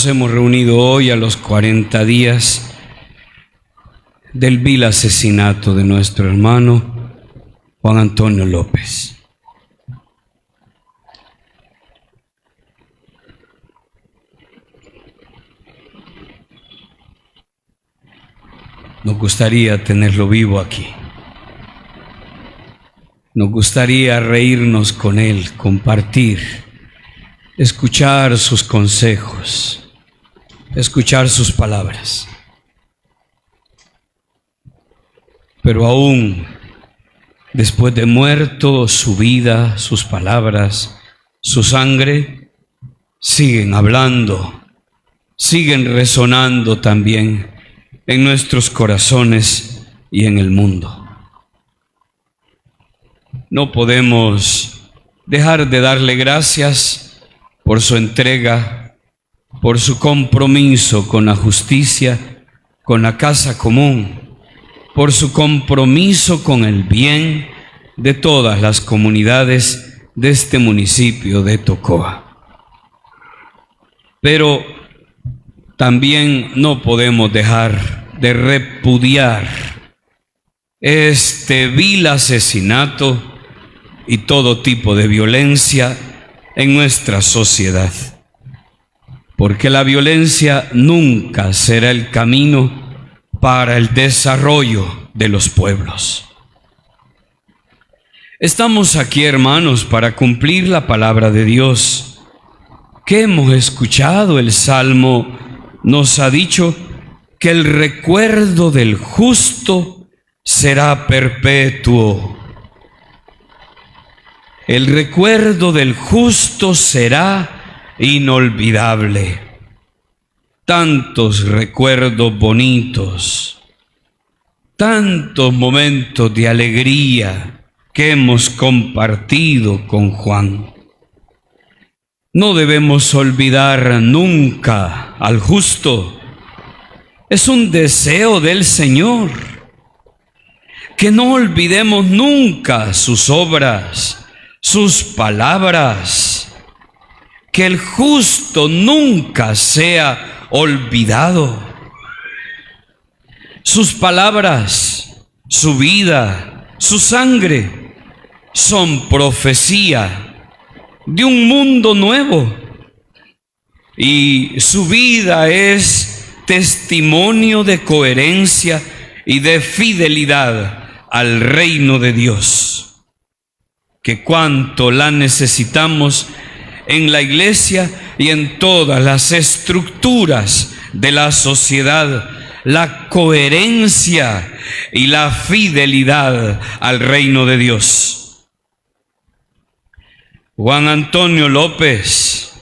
Nos hemos reunido hoy a los 40 días del vil asesinato de nuestro hermano Juan Antonio López. Nos gustaría tenerlo vivo aquí. Nos gustaría reírnos con él, compartir, escuchar sus consejos, escuchar sus palabras. Pero aún después de muerto, su vida, sus palabras, su sangre, siguen hablando, siguen resonando también en nuestros corazones y en el mundo. No podemos dejar de darle gracias por su entrega, por su compromiso con la justicia, con la casa común, por su compromiso con el bien de todas las comunidades de este municipio de Tocoa. Pero también no podemos dejar de repudiar este vil asesinato y todo tipo de violencia en nuestra sociedad, porque la violencia nunca será el camino para el desarrollo de los pueblos. Estamos aquí, hermanos, para cumplir la palabra de Dios que hemos escuchado. El Salmo nos ha dicho que el recuerdo del justo será perpetuo. El recuerdo del justo será inolvidable. Tantos recuerdos bonitos, tantos momentos de alegría que hemos compartido con Juan. No debemos olvidar nunca al justo. Es un deseo del Señor que no olvidemos nunca sus obras, sus palabras, que el justo nunca sea olvidado. Sus palabras, su vida, su sangre son profecía de un mundo nuevo, y su vida es testimonio de coherencia y de fidelidad al reino de Dios, que cuanto la necesitamos en la iglesia y en todas las estructuras de la sociedad, la coherencia y la fidelidad al reino de Dios. Juan Antonio López,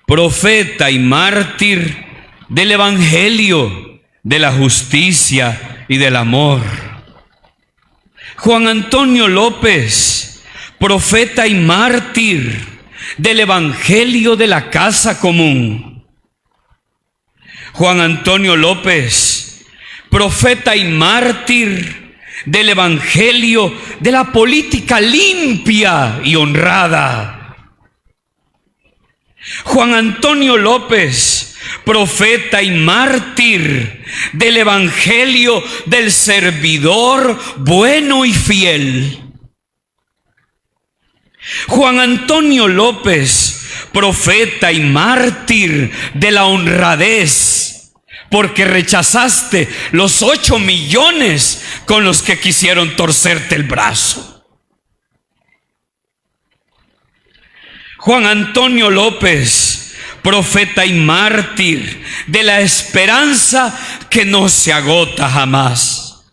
profeta y mártir del Evangelio, de la justicia y del amor. Juan Antonio López, profeta y mártir del Evangelio de la casa común. Juan Antonio López, profeta y mártir del Evangelio de la política limpia y honrada. Juan Antonio López, profeta y mártir del Evangelio del servidor bueno y fiel. Juan Antonio López, profeta y mártir de la honradez, porque rechazaste los 8 millones con los que quisieron torcerte el brazo. Juan Antonio López, profeta y mártir de la esperanza que no se agota jamás.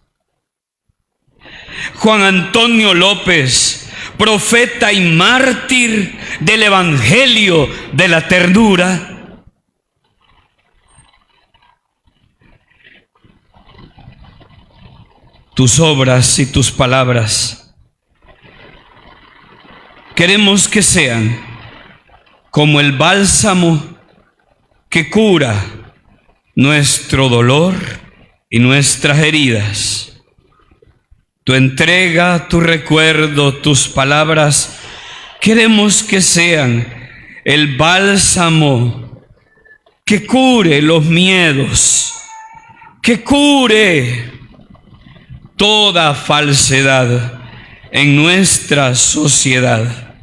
Juan Antonio López, profeta y mártir del Evangelio de la ternura. Tus obras y tus palabras queremos que sean como el bálsamo que cura nuestro dolor y nuestras heridas. Tu entrega, tu recuerdo, tus palabras, queremos que sean el bálsamo que cure los miedos, que cure toda falsedad en nuestra sociedad.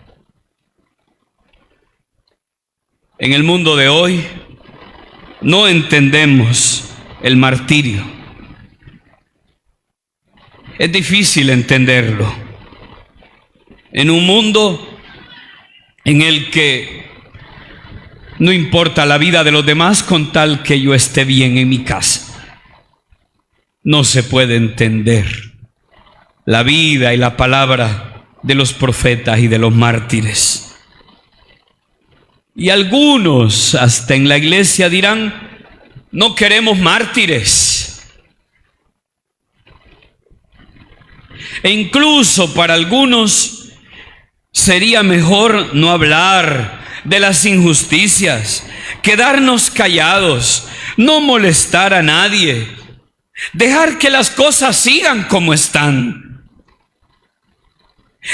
En el mundo de hoy no entendemos el martirio. Es difícil entenderlo. En un mundo en el que no importa la vida de los demás con tal que yo esté bien en mi casa, no se puede entender la vida y la palabra de los profetas y de los mártires. Y algunos hasta en la iglesia dirán: no queremos mártires. E incluso para algunos sería mejor no hablar de las injusticias, quedarnos callados, no molestar a nadie, dejar que las cosas sigan como están.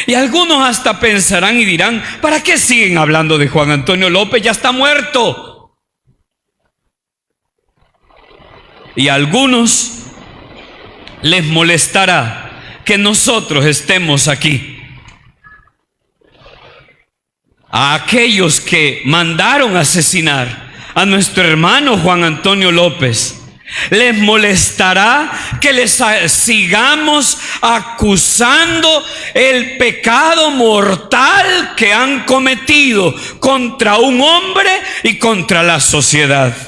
Y algunos hasta pensarán y dirán: ¿para qué siguen hablando de Juan Antonio López? Ya está muerto. Y a algunos les molestará que nosotros estemos aquí. A aquellos que mandaron asesinar a nuestro hermano Juan Antonio López, les molestará que les sigamos acusando el pecado mortal que han cometido contra un hombre y contra la sociedad.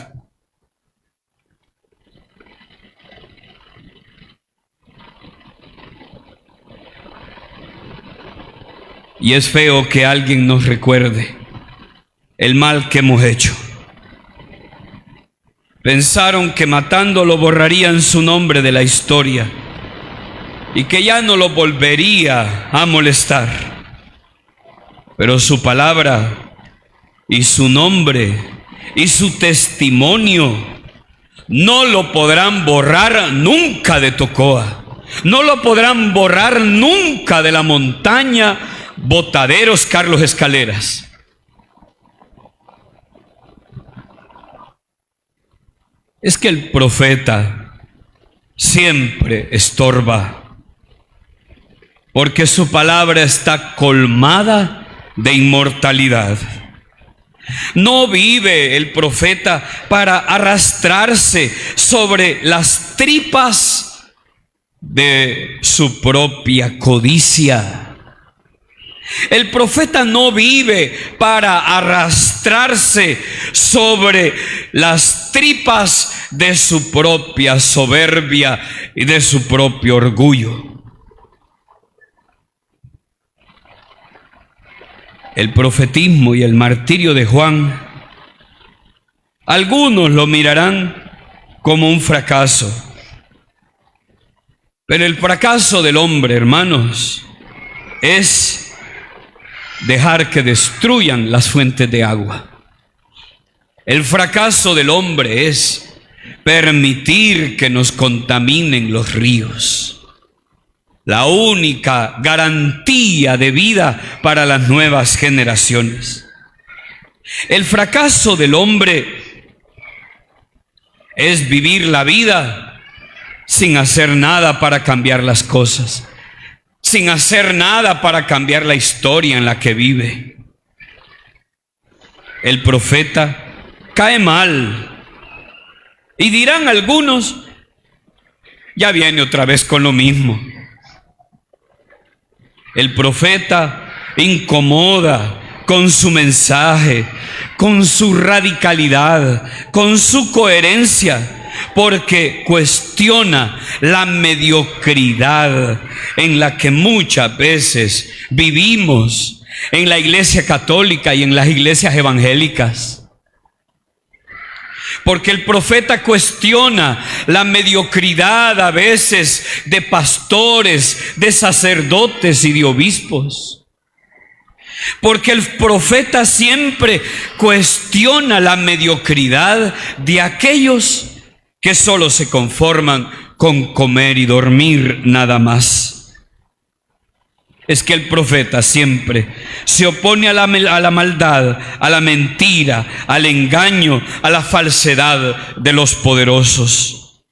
Y es feo que alguien nos recuerde el mal que hemos hecho. Pensaron que matándolo borrarían su nombre de la historia y que ya no lo volvería a molestar. Pero su palabra y su nombre y su testimonio no lo podrán borrar nunca de Tocoa. No lo podrán borrar nunca de la montaña Botaderos Carlos Escaleras. Es que el profeta siempre estorba, porque su palabra está colmada de inmortalidad. No vive el profeta para arrastrarse sobre las tripas de su propia codicia. El profeta no vive para arrastrarse sobre las tripas de su propia soberbia y de su propio orgullo. El profetismo y el martirio de Juan, algunos lo mirarán como un fracaso. Pero el fracaso del hombre, hermanos, es dejar que destruyan las fuentes de agua. El fracaso del hombre es permitir que nos contaminen los ríos. La única garantía de vida para las nuevas generaciones. El fracaso del hombre es vivir la vida sin hacer nada para cambiar las cosas, sin hacer nada para cambiar la historia en la que vive. El profeta cae mal. Y dirán algunos: ya viene otra vez con lo mismo. El profeta incomoda con su mensaje, con su radicalidad, con su coherencia, porque cuestiona la mediocridad en la que muchas veces vivimos en la iglesia católica y en las iglesias evangélicas. Porque el profeta cuestiona la mediocridad a veces de pastores, de sacerdotes y de obispos. Porque el profeta siempre cuestiona la mediocridad de aquellos que solo se conforman con comer y dormir nada más. es que el profeta siempre se opone a la maldad, a la mentira, al engaño, a la falsedad de los poderosos.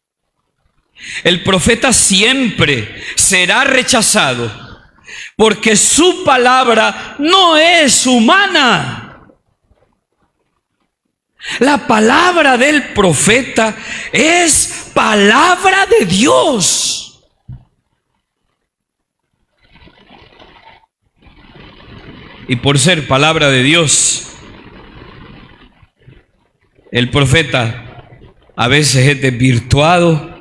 El profeta siempre será rechazado porque su palabra no es humana. La palabra del profeta es palabra de Dios. Y por ser palabra de Dios, el profeta a veces es desvirtuado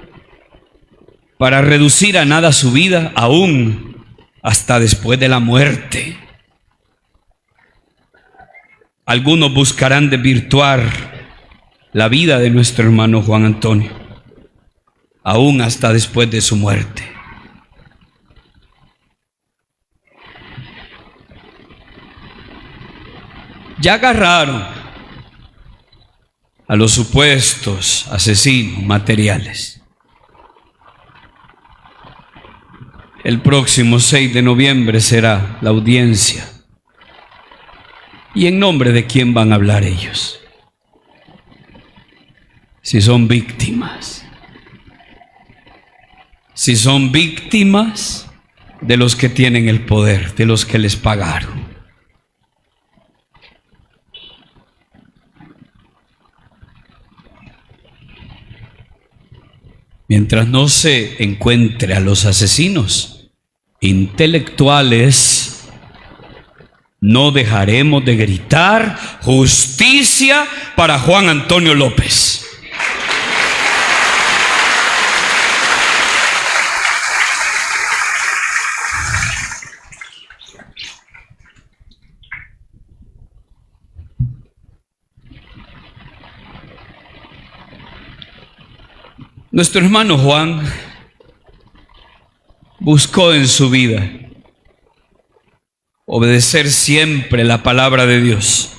para reducir a nada su vida, aún hasta después de la muerte. Algunos buscarán desvirtuar la vida de nuestro hermano Juan Antonio, aún hasta después de su muerte. Ya agarraron a los supuestos asesinos materiales. El próximo 6 de noviembre será la audiencia. ¿Y en nombre de quién van a hablar ellos? Si son víctimas. Si son víctimas de los que tienen el poder, de los que les pagaron. Mientras no se encuentre a los asesinos intelectuales, no dejaremos de gritar justicia para Juan Antonio López. Nuestro hermano Juan buscó en su vida obedecer siempre la palabra de Dios.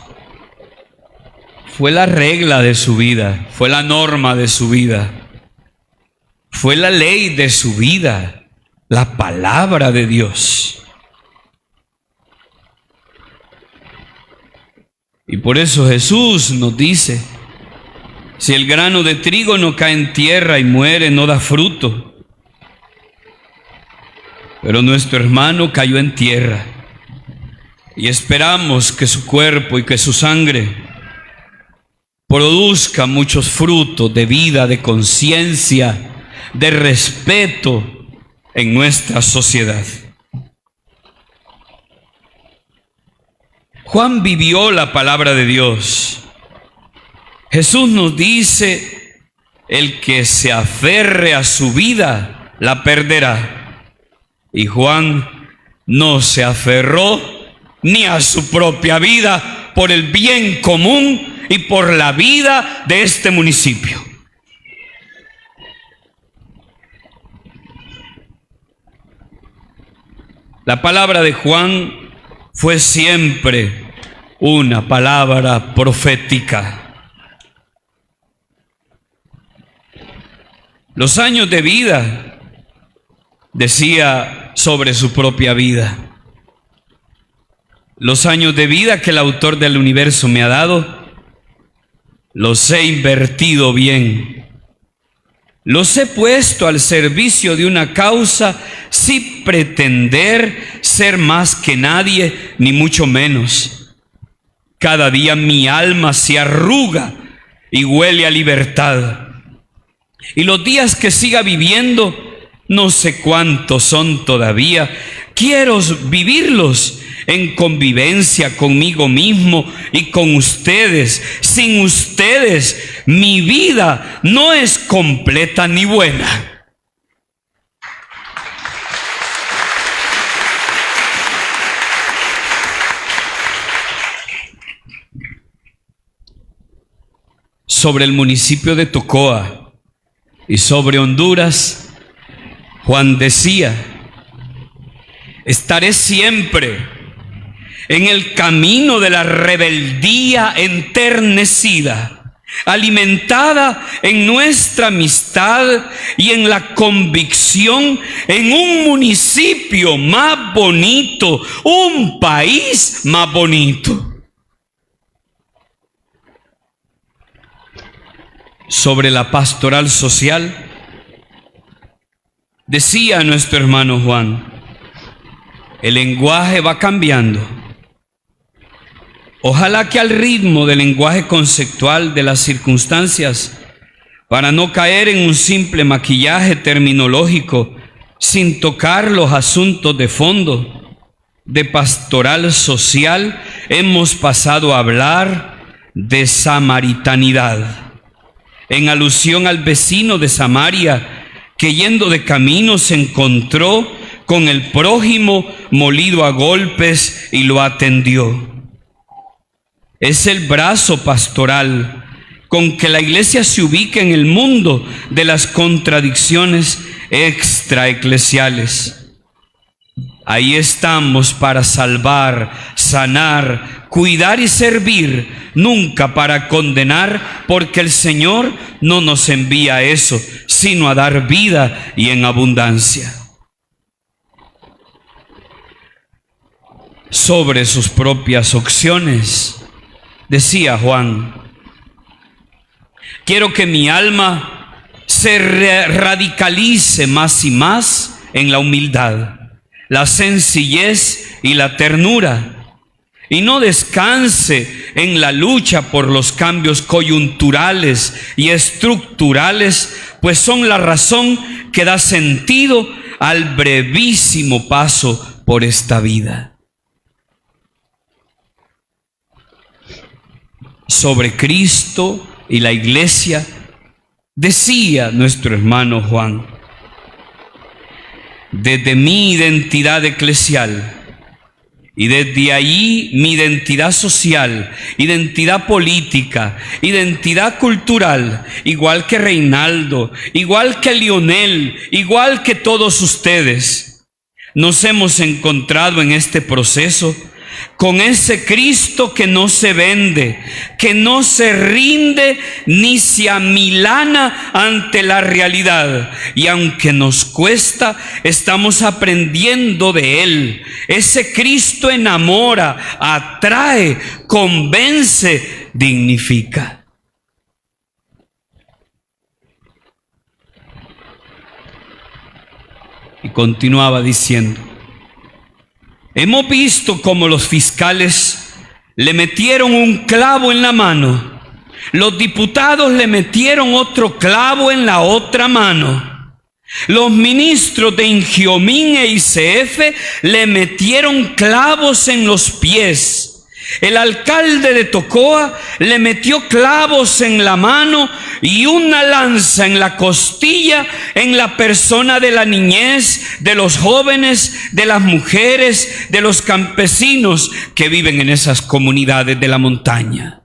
Fue la regla de su vida, fue la norma de su vida, fue la ley de su vida, la palabra de Dios. Y por eso Jesús nos dice: si el grano de trigo no cae en tierra y muere, no da fruto. Pero nuestro hermano cayó en tierra y esperamos que su cuerpo y que su sangre produzca muchos frutos de vida, de conciencia, de respeto en nuestra sociedad. Juan vivió la palabra de Dios. Jesús nos dice: el que se aferre a su vida, la perderá. Y Juan no se aferró ni a su propia vida por el bien común y por la vida de este municipio. La palabra de Juan fue siempre una palabra profética. Los años de vida, decía sobre su propia vida, los años de vida que el autor del universo me ha dado, los he invertido bien. Los he puesto al servicio de una causa sin pretender ser más que nadie, ni mucho menos. Cada día mi alma se arruga y huele a libertad. Y los días que siga viviendo, no sé cuántos son todavía, quiero vivirlos en convivencia conmigo mismo y con ustedes. Sin ustedes, mi vida no es completa ni buena. Sobre el municipio de Tocoa y sobre Honduras, Juan decía: estaré siempre en el camino de la rebeldía enternecida, alimentada en nuestra amistad y en la convicción en un municipio más bonito, un país más bonito. Sobre la pastoral social, decía nuestro hermano Juan, el lenguaje va cambiando. Ojalá que al ritmo del lenguaje conceptual de las circunstancias, para no caer en un simple maquillaje terminológico sin tocar los asuntos de fondo, de pastoral social, hemos pasado a hablar de samaritanidad, en alusión al vecino de Samaria, que yendo de camino se encontró con el prójimo molido a golpes y lo atendió. Es el brazo pastoral con que la iglesia se ubica en el mundo de las contradicciones extraeclesiales. Ahí estamos para salvar, sanar, cuidar y servir, nunca para condenar, porque el Señor no nos envía a eso, sino a dar vida y en abundancia. Sobre sus propias opciones, decía Juan, quiero que mi alma se radicalice más y más en la humildad, la sencillez y la ternura, y no descanse en la lucha por los cambios coyunturales y estructurales, pues son la razón que da sentido al brevísimo paso por esta vida. Sobre Cristo y la iglesia, decía nuestro hermano Juan, desde mi identidad eclesial y desde ahí mi identidad social, identidad política, identidad cultural, igual que Reinaldo, igual que Lionel, igual que todos ustedes, nos hemos encontrado en este proceso con ese Cristo que no se vende, que no se rinde ni se amilana ante la realidad. Y aunque nos cuesta, estamos aprendiendo de Él. Ese Cristo enamora, atrae, convence, dignifica. Y continuaba diciendo, hemos visto cómo los fiscales le metieron un clavo en la mano, los diputados le metieron otro clavo en la otra mano, los ministros de Ingiomín e ICF le metieron clavos en los pies, el alcalde de Tocoa le metió clavos en la mano y una lanza en la costilla en la persona de la niñez, de los jóvenes, de las mujeres, de los campesinos que viven en esas comunidades de la montaña.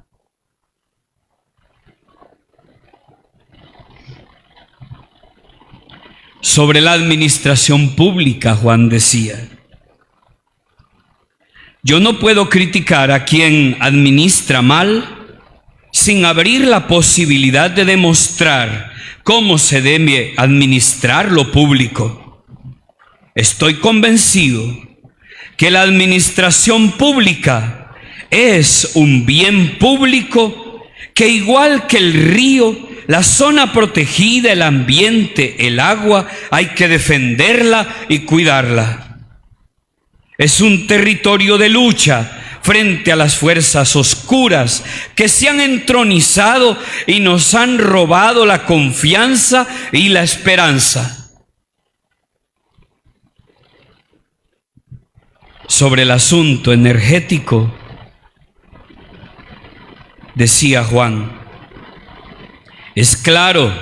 Sobre la administración pública, Juan decía, yo no puedo criticar a quien administra mal sin abrir la posibilidad de demostrar cómo se debe administrar lo público. Estoy convencido que la administración pública es un bien público que, igual que el río, la zona protegida, el ambiente, el agua, hay que defenderla y cuidarla. Es un territorio de lucha frente a las fuerzas oscuras que se han entronizado y nos han robado la confianza y la esperanza. Sobre el asunto energético, decía Juan, es claro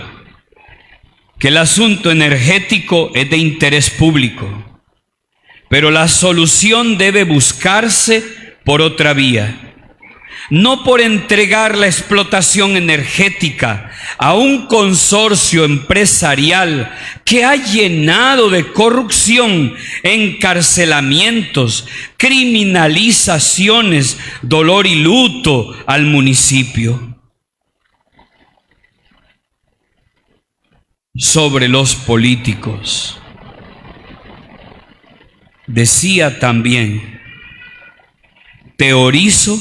que el asunto energético es de interés público, pero la solución debe buscarse por otra vía, no por entregar la explotación energética a un consorcio empresarial que ha llenado de corrupción, encarcelamientos, criminalizaciones, dolor y luto al municipio. sobre los políticos. Decía también, teorizo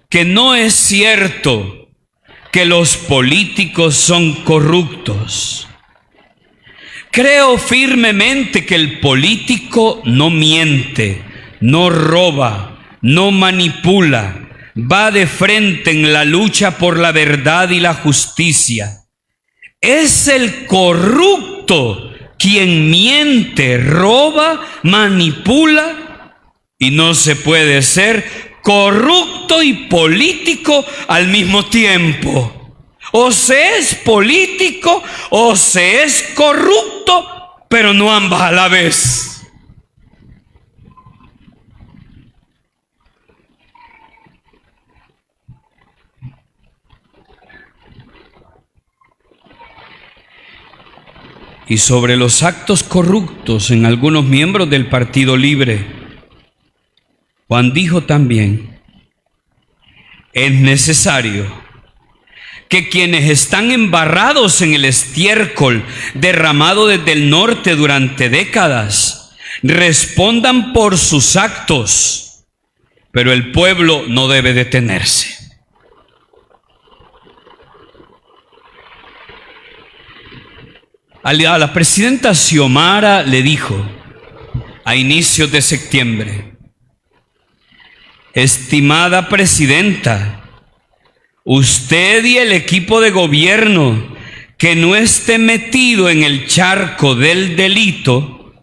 que no es cierto que los políticos son corruptos. Creo firmemente que el político no miente, no roba, no manipula, va de frente en la lucha por la verdad y la justicia. Es el corrupto quien miente, roba, manipula, y no se puede ser corrupto y político al mismo tiempo. O se es político o se es corrupto, pero no ambas a la vez. Y sobre los actos corruptos en algunos miembros del Partido Libre, Juan dijo también, es necesario que quienes están embarrados en el estiércol derramado desde el norte durante décadas respondan por sus actos, pero el pueblo no debe detenerse. A la presidenta Xiomara le dijo a inicios de septiembre, estimada presidenta, usted y el equipo de gobierno que no esté metido en el charco del delito,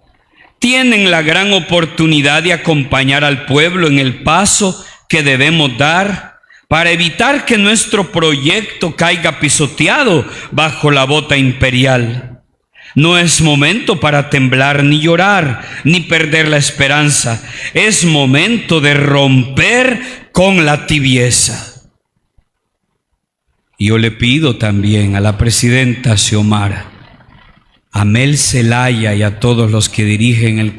tienen la gran oportunidad de acompañar al pueblo en el paso que debemos dar para evitar que nuestro proyecto caiga pisoteado bajo la bota imperial. No es momento para temblar ni llorar, ni perder la esperanza. Es momento de romper con la tibieza. Y yo le pido también a la presidenta Xiomara, a Mel Zelaya y a todos los que dirigen el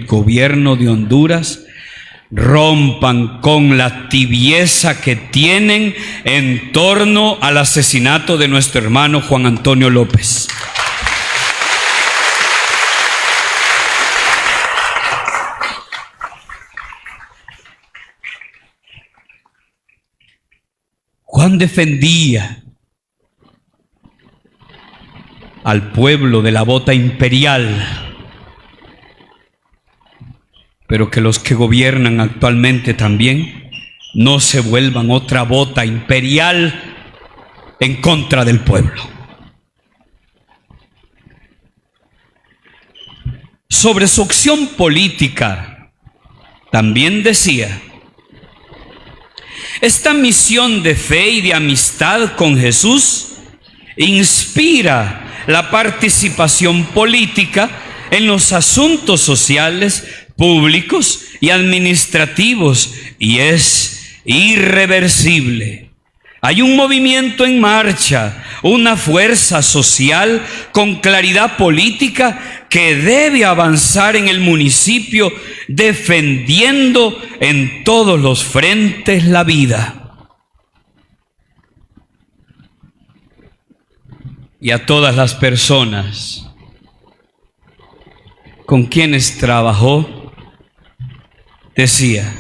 gobierno de Honduras, rompan con la tibieza que tienen en torno al asesinato de nuestro hermano Juan Antonio López. Juan defendía al pueblo de la bota imperial, pero que los que gobiernan actualmente también no se vuelvan otra bota imperial en contra del pueblo. Sobre su acción política, también decía, esta misión de fe y de amistad con Jesús inspira la participación política en los asuntos sociales, públicos y administrativos, y es irreversible. Hay un movimiento en marcha, una fuerza social con claridad política que debe avanzar en el municipio defendiendo en todos los frentes la vida. Y a todas las personas con quienes trabajó, decía,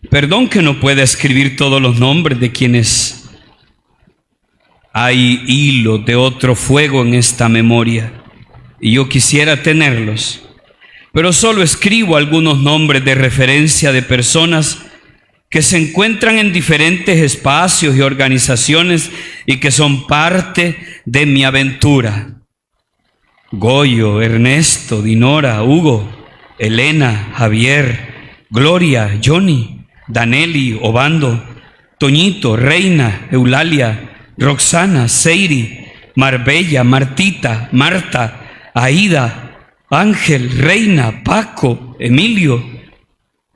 perdón que no pueda escribir todos los nombres de quienes hay hilos de otro fuego en esta memoria, y yo quisiera tenerlos, pero solo escribo algunos nombres de referencia de personas que se encuentran en diferentes espacios y organizaciones y que son parte de mi aventura. Goyo, Ernesto, Dinora, Hugo, Elena, Javier, Gloria, Johnny, Daneli, Obando, Toñito, Reina, Eulalia, Roxana, Seiri, Marbella, Martita, Marta, Aida, Ángel, Reina, Paco, Emilio,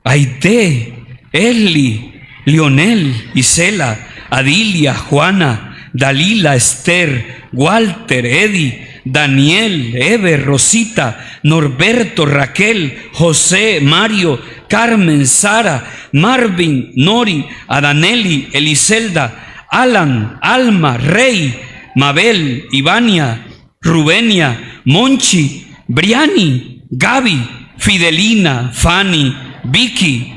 Aide, Eli, Lionel, Isela, Adilia, Juana, Dalila, Esther, Walter, Eddie, Daniel, Eber, Rosita, Norberto, Raquel, José, Mario, Carmen, Sara, Marvin, Nori, Adaneli, Eliselda, Alan, Alma, Rey, Mabel, Ivania, Rubenia, Monchi, Briani, Gaby, Fidelina, Fanny, Vicky,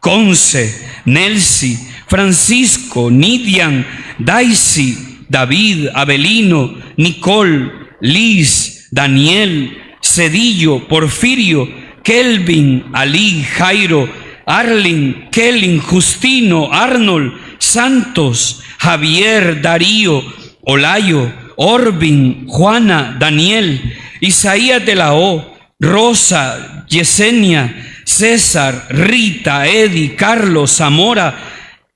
Conce, Nelsi, Francisco, Nidian, Daisy, David, Abelino, Nicole, Liz, Daniel, Cedillo, Porfirio, Kelvin, Ali, Jairo, Arlin, Kelly, Justino, Arnold, Santos, Javier, Darío, Olayo, Orvin, Juana, Daniel, Isaías de la O, Rosa, Yesenia, César, Rita, Eddie, Carlos, Zamora,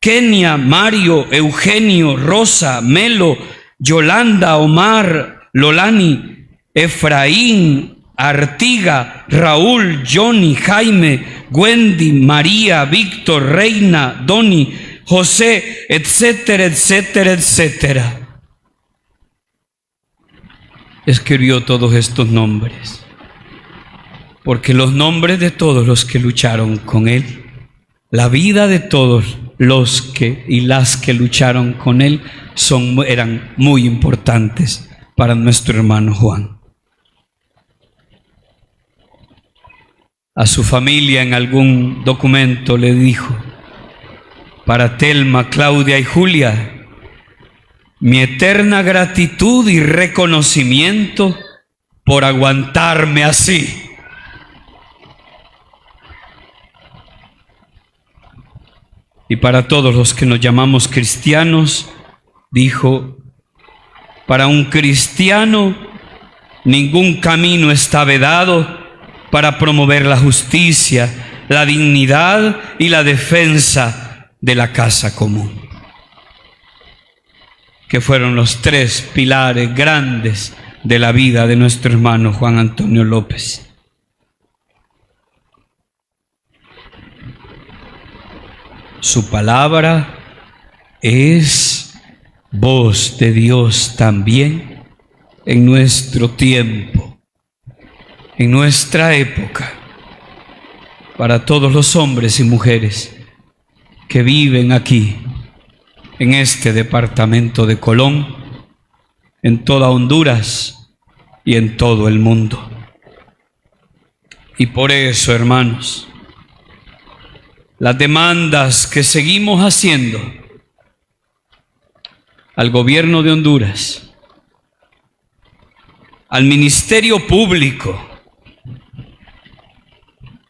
Kenia, Mario, Eugenio, Rosa, Melo, Yolanda, Omar, Lolani, Efraín, Artiga, Raúl, Johnny, Jaime, Wendy, María, Víctor, Reina, Doni, José, etcétera, etcétera, etcétera. Escribió todos estos nombres, porque los nombres de todos los que lucharon con él, la vida de todos los que y las que lucharon con él eran muy importantes para nuestro hermano Juan. A su familia en algún documento le dijo: para Telma, Claudia y Julia, mi eterna gratitud y reconocimiento por aguantarme así. Y para todos los que nos llamamos cristianos, dijo: para un cristiano ningún camino está vedado para promover la justicia, la dignidad y la defensa de la casa común. Que fueron los tres pilares grandes de la vida de nuestro hermano Juan Antonio López. Su palabra es voz de Dios también en nuestro tiempo, en nuestra época, para todos los hombres y mujeres que viven aquí, en este departamento de Colón, en toda Honduras y en todo el mundo. Y por eso, hermanos, las demandas que seguimos haciendo al gobierno de Honduras, al Ministerio Público,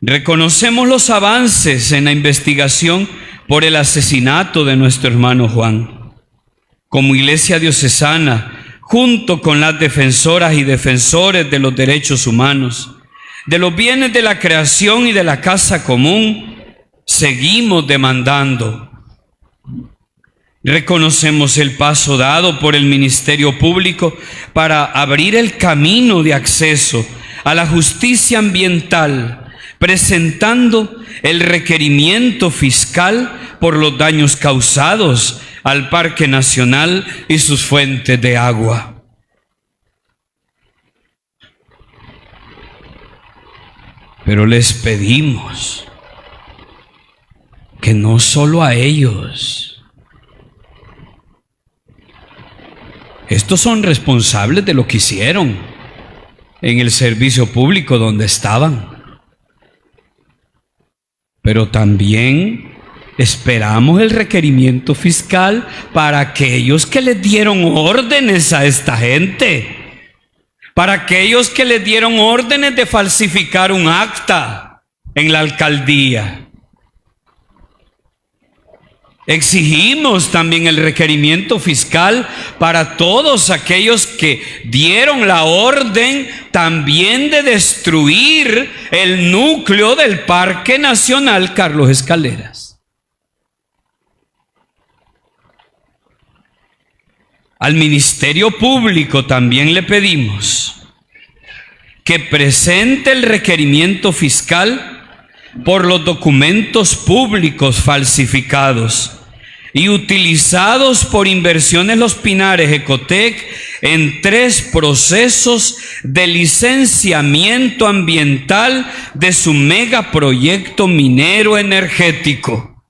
reconocemos los avances en la investigación por el asesinato de nuestro hermano Juan. Como Iglesia Diocesana, junto con las defensoras y defensores de los derechos humanos, de los bienes de la creación y de la casa común, seguimos demandando. Reconocemos el paso dado por el Ministerio Público para abrir el camino de acceso a la justicia ambiental, presentando el requerimiento fiscal por los daños causados al Parque Nacional y sus fuentes de agua. Pero les pedimos que no solo a ellos. Estos son responsables de lo que hicieron en el servicio público donde estaban. Pero también esperamos el requerimiento fiscal para aquellos que les dieron órdenes a esta gente, para aquellos que les dieron órdenes de falsificar un acta en la alcaldía. Exigimos también el requerimiento fiscal para todos aquellos que dieron la orden también de destruir el núcleo del Parque Nacional Carlos Escaleras. Al Ministerio Público también le pedimos que presente el requerimiento fiscal por los documentos públicos falsificados y utilizados por Inversiones Los Pinares Ecotec en 3 procesos de licenciamiento ambiental de su megaproyecto minero energético.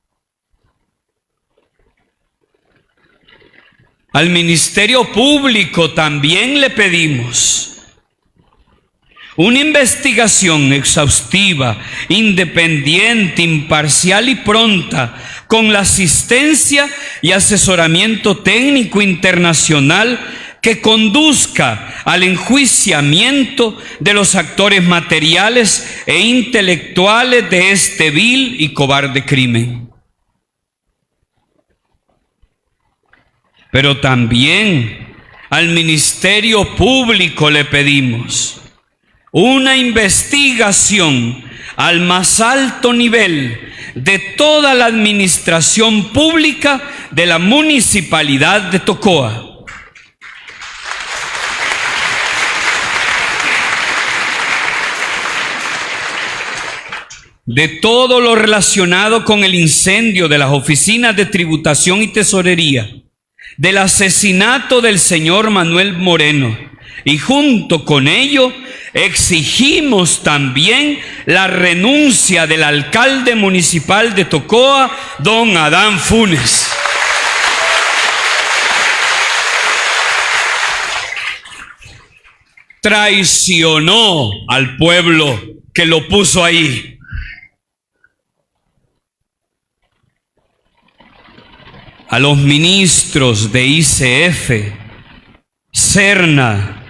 Al Ministerio Público también le pedimos una investigación exhaustiva, independiente, imparcial y pronta, con la asistencia y asesoramiento técnico internacional que conduzca al enjuiciamiento de los actores materiales e intelectuales de este vil y cobarde crimen. Pero también al Ministerio Público le pedimos una investigación al más alto nivel de toda la administración pública de la Municipalidad de Tocoa. De todo lo relacionado con el incendio de las oficinas de tributación y tesorería, del asesinato del señor Manuel Moreno, y junto con ello exigimos también la renuncia del alcalde municipal de Tocoa, don Adán Funes. Traicionó al pueblo que lo puso ahí. A los ministros de ICF, Serna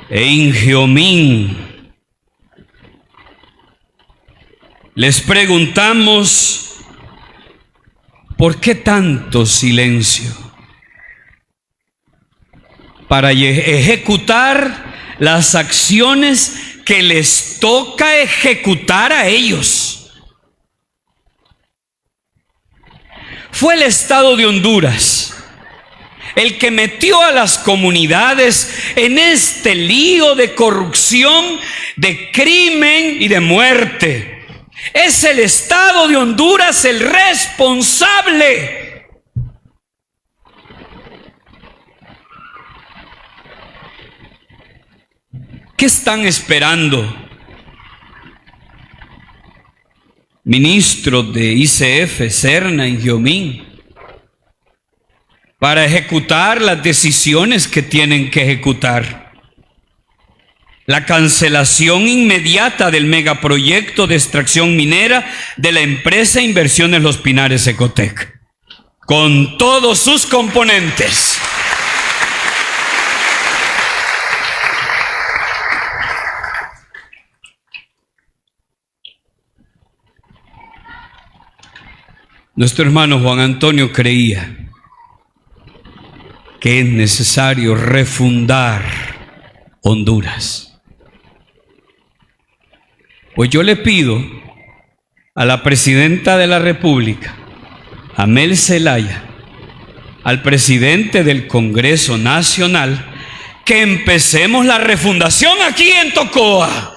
e Ingeomín, les preguntamos: ¿por qué tanto silencio? Para ejecutar las acciones que les toca ejecutar a ellos. Fue el Estado de Honduras el que metió a las comunidades en este lío de corrupción, de crimen y de muerte. Es el Estado de Honduras el responsable. ¿Qué están esperando? Ministros de ICF, Serna y Giomín, para ejecutar las decisiones que tienen que ejecutar. La cancelación inmediata del megaproyecto de extracción minera de la empresa Inversiones Los Pinares Ecotec, con todos sus componentes. Nuestro hermano Juan Antonio creía que es necesario refundar Honduras. Pues yo le pido a la Presidenta de la República, Amel Zelaya, al presidente del Congreso Nacional, que empecemos la refundación aquí en Tocoa.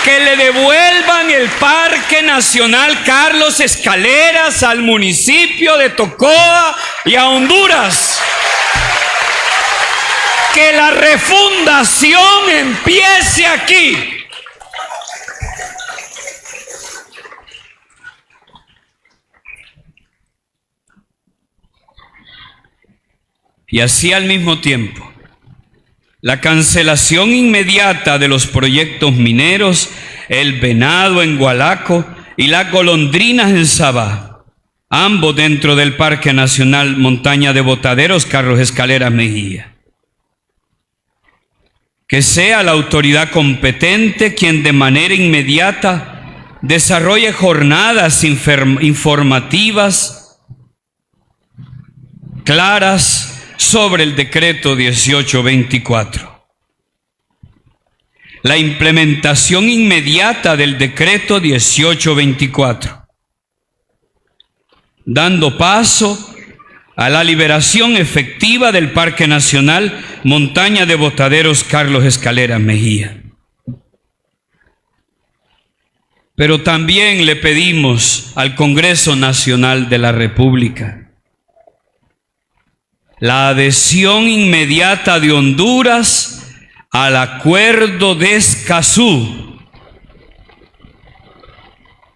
Que le devuelvan el Parque Nacional Carlos Escaleras al municipio de Tocoa y a Honduras. Que la refundación empiece aquí. Y así al mismo tiempo, la cancelación inmediata de los proyectos mineros, el Venado en Gualaco y las Golondrinas en Sabá, ambos dentro del Parque Nacional Montaña de Botaderos Carlos Escaleras Mejía. Que sea la autoridad competente quien de manera inmediata desarrolle jornadas informativas claras sobre el decreto 1824. La implementación inmediata del decreto 1824, dando paso a la liberación efectiva del Parque Nacional Montaña de Botaderos Carlos Escaleras Mejía. Pero también le pedimos al Congreso Nacional de la República la adhesión inmediata de Honduras al Acuerdo de Escazú,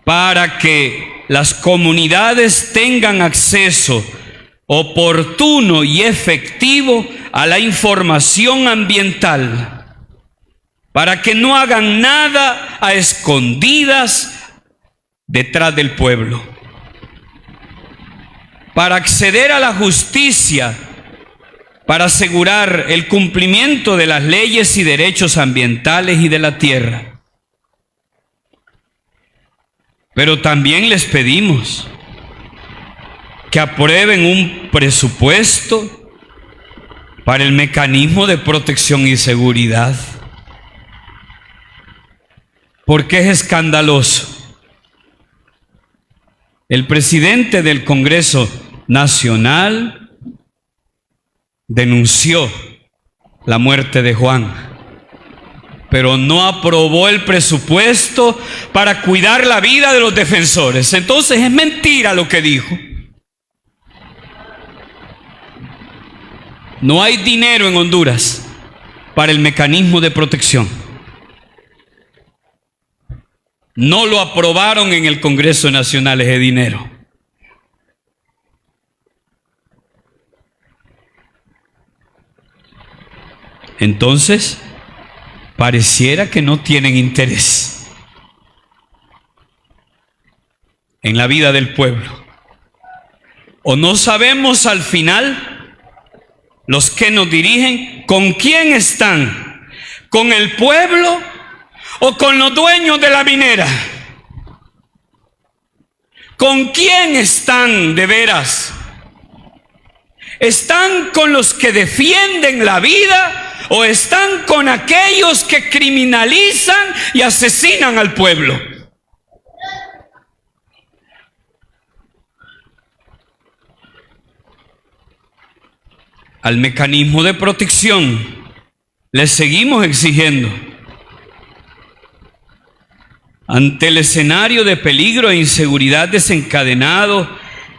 para que las comunidades tengan acceso oportuno y efectivo a la información ambiental, para que no hagan nada a escondidas detrás del pueblo. Para acceder a la justicia, para asegurar el cumplimiento de las leyes y derechos ambientales y de la tierra. Pero también les pedimos que aprueben un presupuesto para el mecanismo de protección y seguridad. Porque es escandaloso. El presidente del Congreso Nacional denunció la muerte de Juan, pero no aprobó el presupuesto para cuidar la vida de los defensores. Entonces es mentira lo que dijo. No hay dinero en Honduras para el mecanismo de protección. No lo aprobaron en el Congreso Nacional ese dinero. Entonces, pareciera que no tienen interés en la vida del pueblo. O no sabemos al final, los que nos dirigen, ¿con quién están? ¿Con el pueblo o con los dueños de la minera? ¿Con quién están de veras? ¿Están con los que defienden la vida o están con aquellos que criminalizan y asesinan al pueblo? Al mecanismo de protección le seguimos exigiendo, ante el escenario de peligro e inseguridad desencadenado,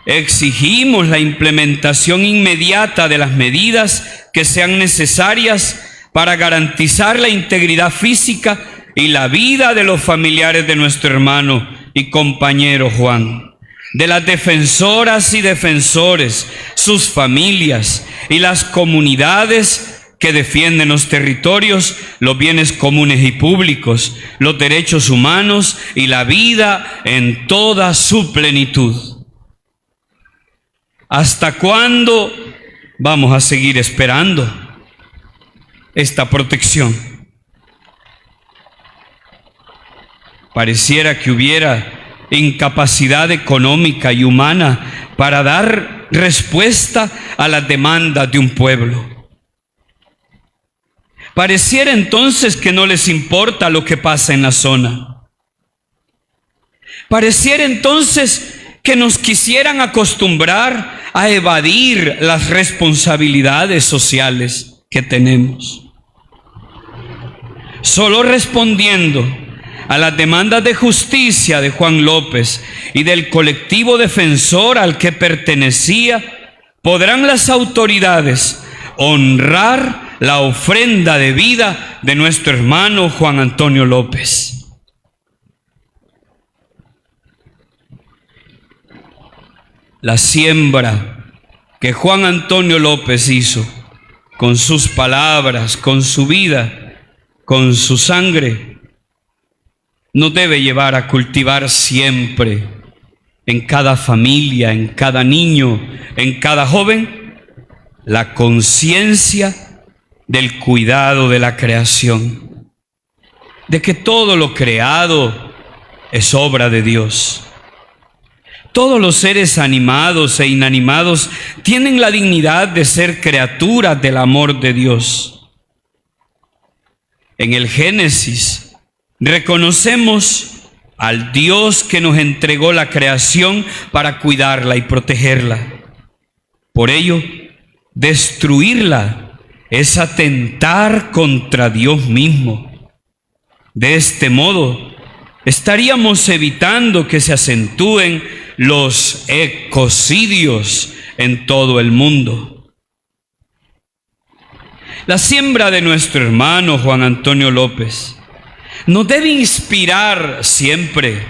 exigimos la implementación inmediata de las medidas que sean necesarias para garantizar la integridad física y la vida de los familiares de nuestro hermano y compañero Juan, de las defensoras y defensores, sus familias y las comunidades que defienden los territorios, los bienes comunes y públicos, los derechos humanos y la vida en toda su plenitud. ¿Hasta cuándo vamos a seguir esperando esta protección? Pareciera que hubiera incapacidad económica y humana para dar respuesta a las demandas de un pueblo. Pareciera entonces que no les importa lo que pasa en la zona. Pareciera entonces que nos quisieran acostumbrar a evadir las responsabilidades sociales que tenemos. Solo respondiendo a las demandas de justicia de Juan López y del colectivo defensor al que pertenecía, podrán las autoridades honrar la ofrenda de vida de nuestro hermano Juan Antonio López. La siembra que Juan Antonio López hizo con sus palabras, con su vida, con su sangre, nos debe llevar a cultivar siempre en cada familia, en cada niño, en cada joven, la conciencia del cuidado de la creación, de que todo lo creado es obra de Dios. Todos los seres animados e inanimados tienen la dignidad de ser criaturas del amor de Dios. En el Génesis reconocemos al Dios que nos entregó la creación para cuidarla y protegerla. Por ello, destruirla es atentar contra Dios mismo. De este modo, estaríamos evitando que se acentúen los ecocidios en todo el mundo. La siembra de nuestro hermano Juan Antonio López nos debe inspirar siempre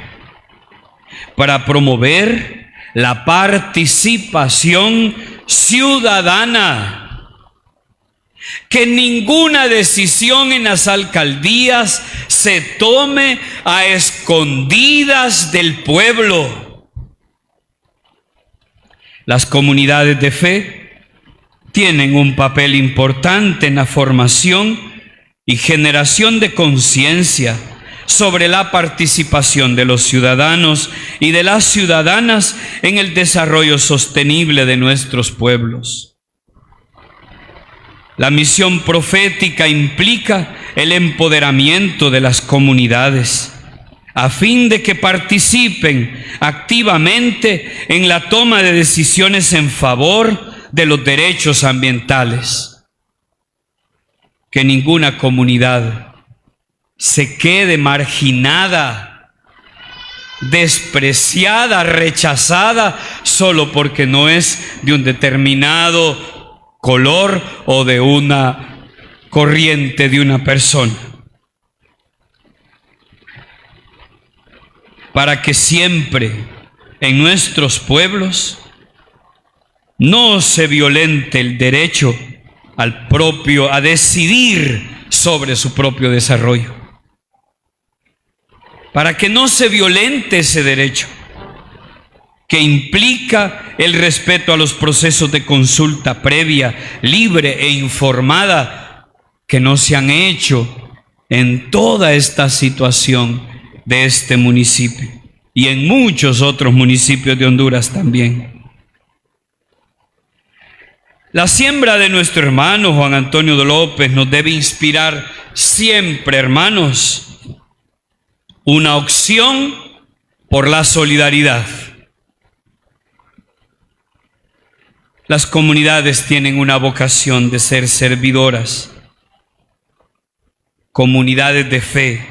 para promover la participación ciudadana. Que ninguna decisión en las alcaldías se tome a escondidas del pueblo. Las comunidades de fe tienen un papel importante en la formación y generación de conciencia sobre la participación de los ciudadanos y de las ciudadanas en el desarrollo sostenible de nuestros pueblos. La misión profética implica el empoderamiento de las comunidades, a fin de que participen activamente en la toma de decisiones en favor de los derechos ambientales. Que ninguna comunidad se quede marginada, despreciada, rechazada, solo porque no es de un determinado color o de una corriente de una persona. Para que siempre en nuestros pueblos no se violente el derecho a decidir sobre su propio desarrollo. Para que no se violente ese derecho, que implica el respeto a los procesos de consulta previa, libre e informada, que no se han hecho en toda esta situación de este municipio y en muchos otros municipios de Honduras también. La siembra de nuestro hermano Juan Antonio López nos debe inspirar siempre, hermanos, una opción por la solidaridad. Las comunidades tienen una vocación de ser servidoras, comunidades de fe,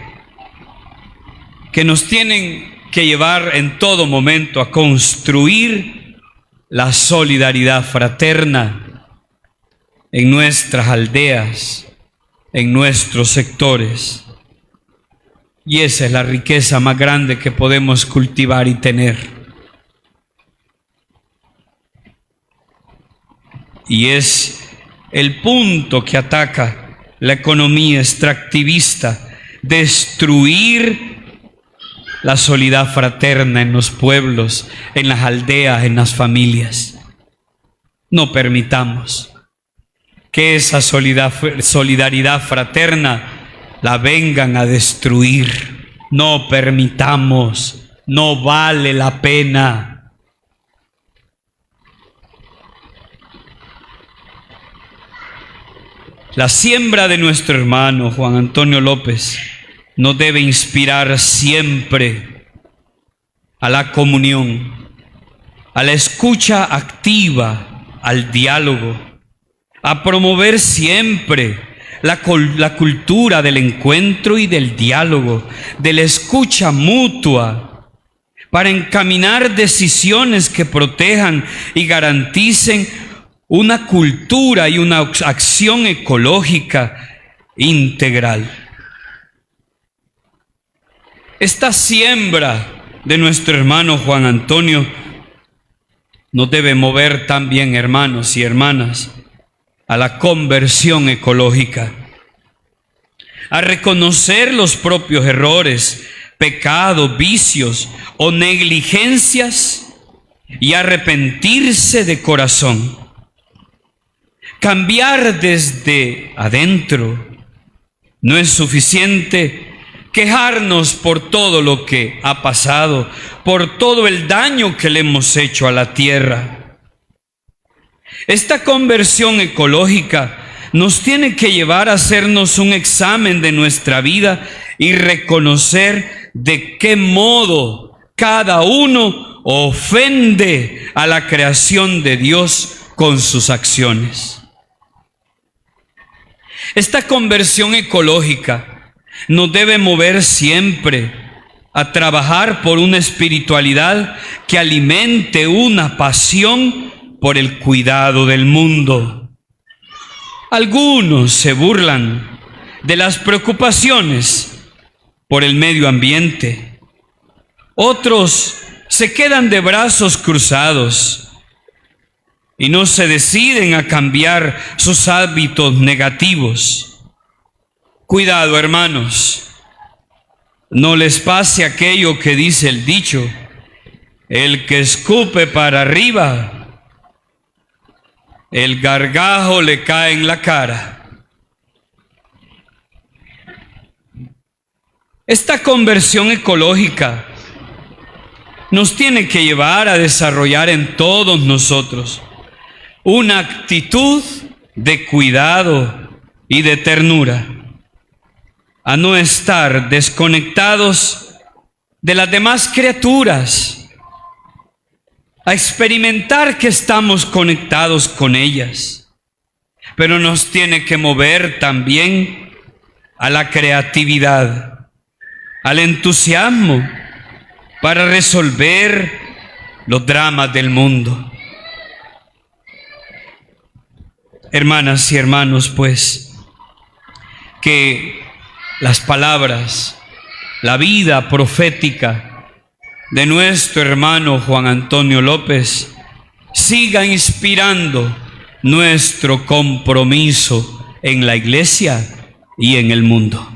que nos tienen que llevar en todo momento a construir la solidaridad fraterna en nuestras aldeas, en nuestros sectores. Y esa es la riqueza más grande que podemos cultivar y tener. Y es el punto que ataca la economía extractivista: destruir la solidaridad fraterna en los pueblos, en las aldeas, en las familias. No permitamos que esa solidaridad fraterna la vengan a destruir. No permitamos, no vale la pena. La siembra de nuestro hermano Juan Antonio López nos debe inspirar siempre a la comunión, a la escucha activa, al diálogo, a promover siempre la cultura del encuentro y del diálogo, de la escucha mutua, para encaminar decisiones que protejan y garanticen una cultura y una acción ecológica integral. Esta siembra de nuestro hermano Juan Antonio nos debe mover también, hermanos y hermanas, a la conversión ecológica, a reconocer los propios errores, pecados, vicios o negligencias y arrepentirse de corazón. Cambiar desde adentro. No es suficiente quejarnos por todo lo que ha pasado, por todo el daño que le hemos hecho a la tierra. Esta conversión ecológica nos tiene que llevar a hacernos un examen de nuestra vida y reconocer de qué modo cada uno ofende a la creación de Dios con sus acciones. Esta conversión ecológica nos debe mover siempre a trabajar por una espiritualidad que alimente una pasión por el cuidado del mundo. Algunos se burlan de las preocupaciones por el medio ambiente. Otros se quedan de brazos cruzados y no se deciden a cambiar sus hábitos negativos. Cuidado, hermanos, no les pase aquello que dice el dicho: el que escupe para arriba, el gargajo le cae en la cara. Esta conversión ecológica nos tiene que llevar a desarrollar en todos nosotros una actitud de cuidado y de ternura, a no estar desconectados de las demás criaturas, a experimentar que estamos conectados con ellas, pero nos tiene que mover también a la creatividad, al entusiasmo para resolver los dramas del mundo. Hermanas y hermanos, pues, que las palabras, la vida profética de nuestro hermano Juan Antonio López siga inspirando nuestro compromiso en la iglesia y en el mundo.